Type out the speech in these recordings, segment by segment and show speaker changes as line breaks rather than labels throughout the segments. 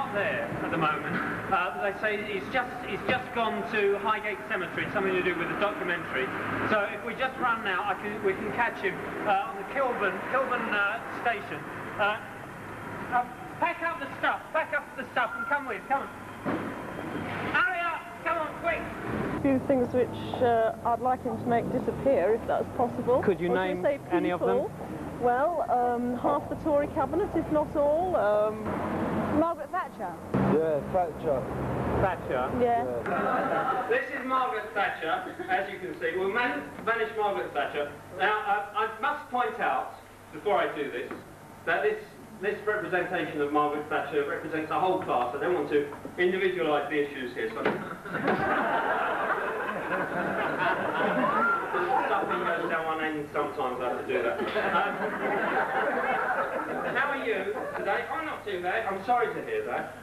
not there at the moment. They say he's just gone to Highgate Cemetery, something to do with a documentary. So if we just run now, we can catch him on the Kilburn station. Pack up the stuff, and come with, come on. Hurry up, come on, quick.
A few things which I'd like him to make disappear, if that's possible.
Could you name any of them?
Well, half the Tory cabinet, if not all. Margaret Thatcher.
Yeah, Thatcher.
Thatcher?
Yeah.
This is Margaret Thatcher, as you can see. We'll manage Margaret Thatcher. Now, I must point out, before I do this, that this representation of Margaret Thatcher represents a whole class. I don't want to individualise the issues here, so something goes down one end, sometimes I have to do that. How are you today? I'm not too bad. I'm sorry to hear that.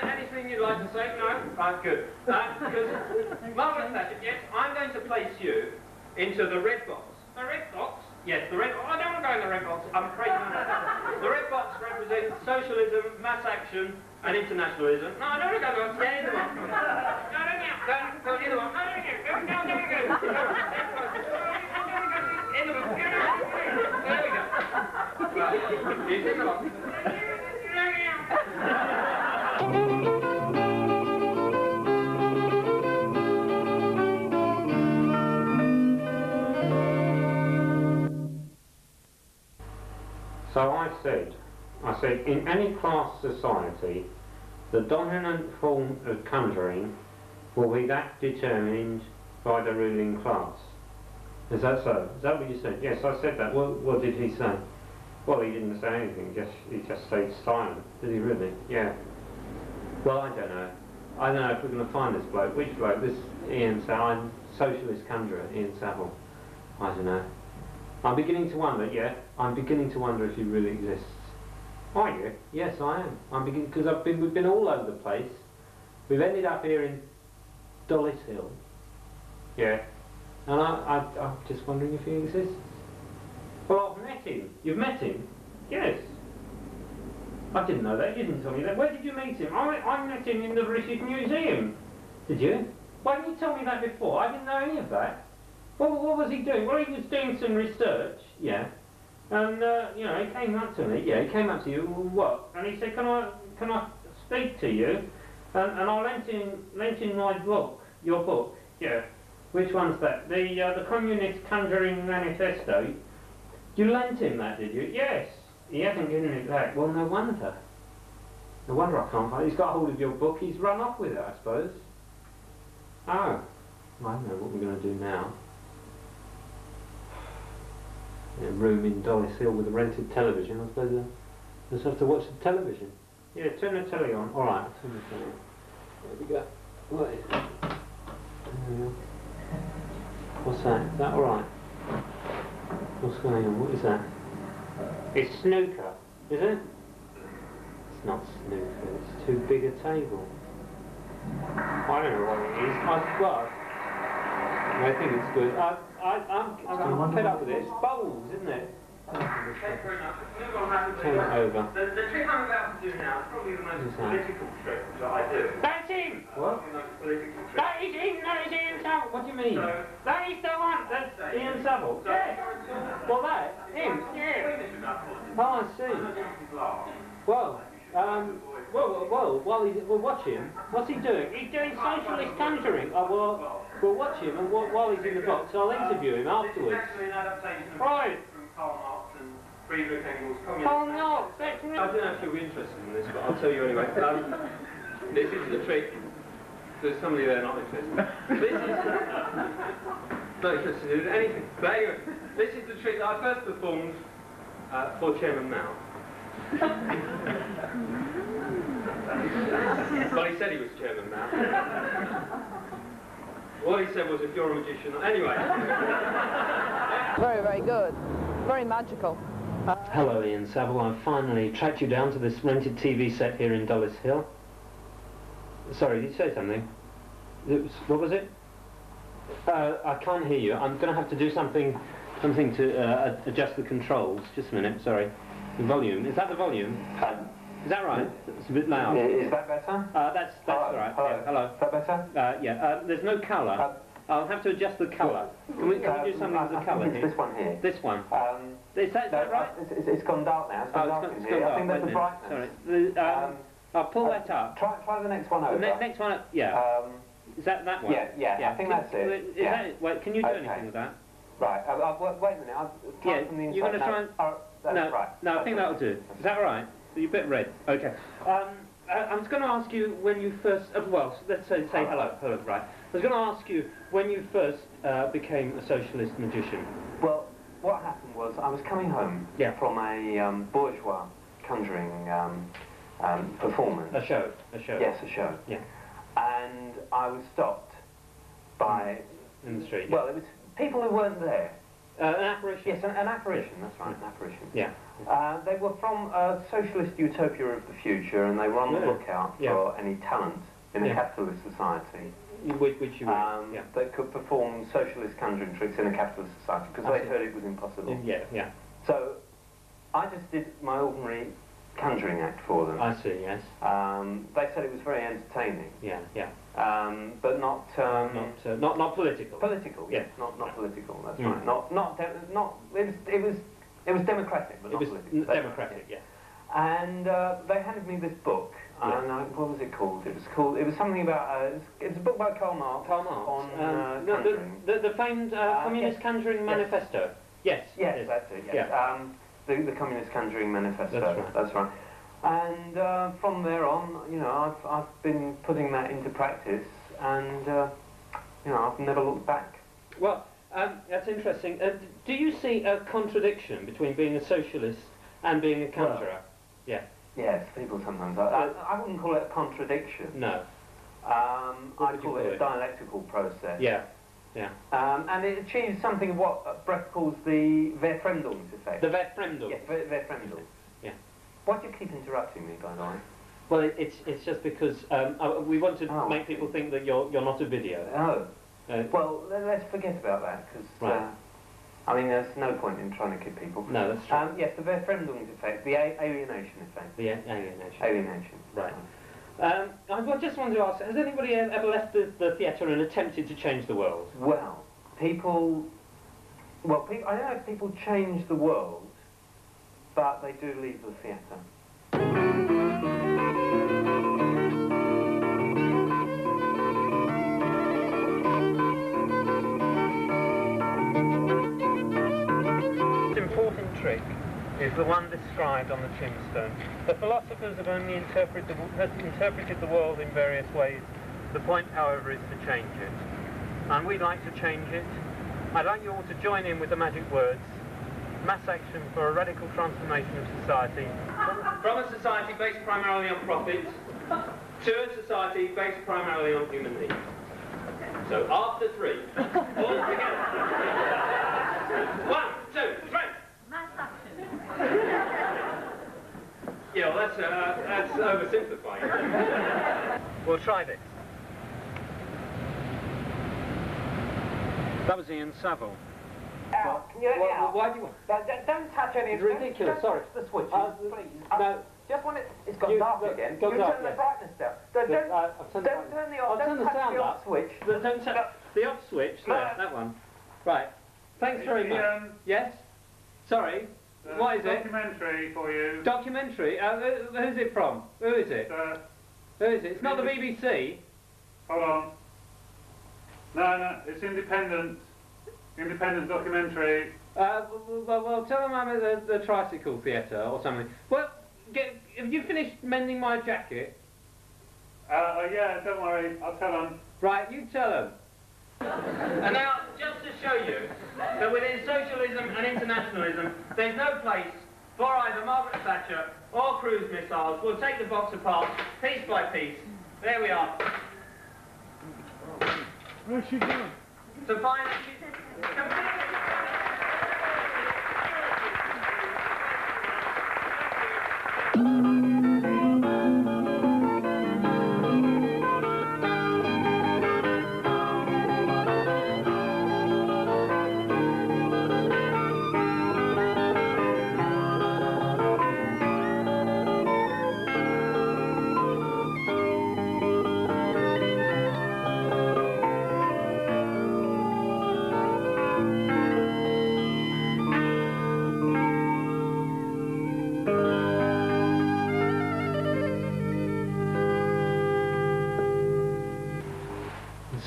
Anything you'd like to say? No? Right, good. Because Margaret Thatcher, yes, I'm going to place you into the red box. The red box? Yes, the red box. I don't want to go in the red box. I'm afraid not. The red box represents socialism, mass action, and internationalism. No, I don't want to go there. Yeah, in the box. No, go in the box. No, in the box. There we go. Right. He's in the box.
So I said, in any class society, the dominant form of conjuring will be that determined by the ruling class. Is that so? Is that what you said? Yes, I said that. What did he say? Well, he didn't say anything. He just stayed silent. Did he really? Yeah. Well, I don't know. I don't know if we're going to find this bloke. Which bloke? This Ian Saville, Socialist conjurer, Ian Saville. I don't know. I'm beginning to wonder, yeah, I'm beginning to wonder if he really exists. Are you? Yes, I am. I'm beginning, because we've been all over the place. We've ended up here in Dollis Hill. Yeah. And I'm just wondering if he exists. Well, I've met him. You've met him? Yes. I didn't know that. You didn't tell me that. Where did you meet him? I met him in the British Museum. Did you? Why didn't you tell me that before? I didn't know any of that. Well, what was he doing? Well, he was doing some research, yeah. And, you know, he came up to me, yeah, he came up to you, well, what? And he said, can I speak to you? And I lent him my book, your book, yeah. Which one's that? The Communist Conjuring Manifesto. You lent him that, did you? Yes. He hasn't given it back. Well, no wonder. No wonder I can't find it. He's got hold of your book, he's run off with it, I suppose. Oh. I don't know what we're going to do now. In a room in Dollis Hill with a rented television. I suppose I just have to watch the television. Yeah, turn the telly on. All right, turn the telly on. There we go. What is it? There we go. What's that? Is that all right? What's going on? What is that? It's snooker, is it? It's not snooker. It's too big a table. I don't know what it is. I think it's good. I'm fed up with it. It's bowls, isn't it? Turn it over.
The trick I'm about to do now is probably the most political trick that I do. That's him!
What?
That is him! That is Ian Saville! What do you mean? So, that is the one! That's Ian Saville. Yeah! Well, that? Him? Yeah!
Oh, I see. Well, we'll watch him. What's he doing?
He's doing socialist conjuring.
Oh, we'll watch him, and while he's in the box, I'll interview him afterwards.
It's actually an adaptation of
right.
From Karl Marx and Friedrich Engels.
Karl Marx, that's
I don't know if you'll be interested in this, but I'll tell you anyway. This is the trick. There's somebody there not interested. This is not interested in anything. But anyway, this is the trick that I first performed for Chairman Mao. Well, he said he was Chairman Mao. What he said was, if you're a magician... Anyway.
Very, very good. Very magical.
Hello, Ian Saville. I've finally tracked you down to this rented TV set here in Dollis Hill. Sorry, did you say something? What was it? I can't hear you. I'm going to have to do something to adjust the controls. Just a minute, sorry. The volume. Is that the volume? Is that right? It's a bit loud.
Is that better?
That's all right.
Hello.
Yeah, hello.
Is that better?
Yeah. There's no colour. I'll have to adjust the colour. Can we do something with the colour here?
This one here.
This one. Is that right?
It's gone dark now. It's gone dark in here. I think that's the brightness.
Sorry. I'll pull that up.
Try the next one over.
The next one up. Yeah. Is that one?
Yeah. I think that's it.
Wait, can you do anything with that?
Right. Wait a minute. I'll try from the inside.
You're going to try and...
That's right.
No, I think that'll do. Is that all right? You're a bit red. Okay. I was going to ask you when you first... well, let's say hello. Hello, right. I was going to ask you when you first became a socialist magician.
Well, what happened was I was coming home from a bourgeois conjuring performance.
A show.
Yes, a show.
Yeah.
And I was stopped by...
In the street.
Well, it was people who weren't there.
An apparition?
Yes, an apparition, that's right, an apparition.
Yeah.
They were from a socialist utopia of the future, and they were on the lookout for any talent in a capitalist society.
Which you would,
that could perform socialist conjuring tricks in a capitalist society, because they heard it was impossible.
Yeah.
So, I just did my ordinary conjuring act for them.
I see, yes.
They said it was very entertaining.
Yeah.
But not
political.
Political, yes, not political. That's right. It was democratic, but not political.
Democratic, yeah.
And they handed me this book. And what was it called? It was something about. It's a book by Karl Marx.
Karl Marx.
On conjuring.
The famed Communist Conjuring Manifesto. Yes.
Yes, that's it. Yes.
Yeah.
The Communist Conjuring Manifesto.
That's right.
And from there on, I've been putting that into practice, and I've never looked back.
Well, that's interesting. Do you see a contradiction between being a socialist and being a conjurer? Yeah.
Yes, people sometimes. I wouldn't call it a contradiction.
No.
I'd call it a dialectical process.
Yeah.
And it achieves something of what Brecht calls the Verfremdungs effect.
The Verfremdung.
Yes, Verfremdung.
Yeah.
Why do you keep interrupting me, by the way?
Well, it's just because we want to make people think that you're not a video.
Oh. Well, let's forget about that, because there's no point in trying to kid people.
No, that's true.
Yes, the Verfremdungs effect, the alienation effect.
The alienation.
Alienation.
Right. I just wanted to ask, has anybody ever left the theatre and attempted to change the world?
Well, people, I don't know if people change the world, but they do leave the theatre.
Important trick is the one described on the tombstone. The philosophers have only interpreted the world in various ways. The point, however, is to change it. And we'd like to change it. I'd like you all to join in with the magic words: mass action for a radical transformation of society. From a society based primarily on profit to a society based primarily on human needs. So after three, all together. 1, 2, 3.
Mass action.
Yeah, well, that's oversimplifying. We'll try this. That was Ian Saville.
Al, can you let me out?
Why do you want...
Don't touch any of
It's ridiculous, sorry.
The switch, please.
No.
Just when it's got dark again, you turn the brightness down. Don't turn the off.
I'll turn the sound up.
Switch.
Don't turn the off switch. There, that one. Right. Thanks very much. Yes? Sorry. What is it?
Documentary for you.
Documentary? Who's it from? Who is it? Who is it? It's not the BBC.
Hold on. No, it's independent. Independent documentary.
Well, tell them I'm at the Tricycle Theatre or something. Well, have you finished mending my jacket?
Yeah, don't worry. I'll tell them.
Right, you tell them. And now, just to show you that within socialism and internationalism, there's no place for either Margaret Thatcher or cruise missiles. We'll take the box apart, piece by piece. There we are.
Where's she going?
To find...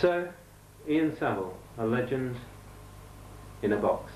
So, Ian Saville, a legend in a box.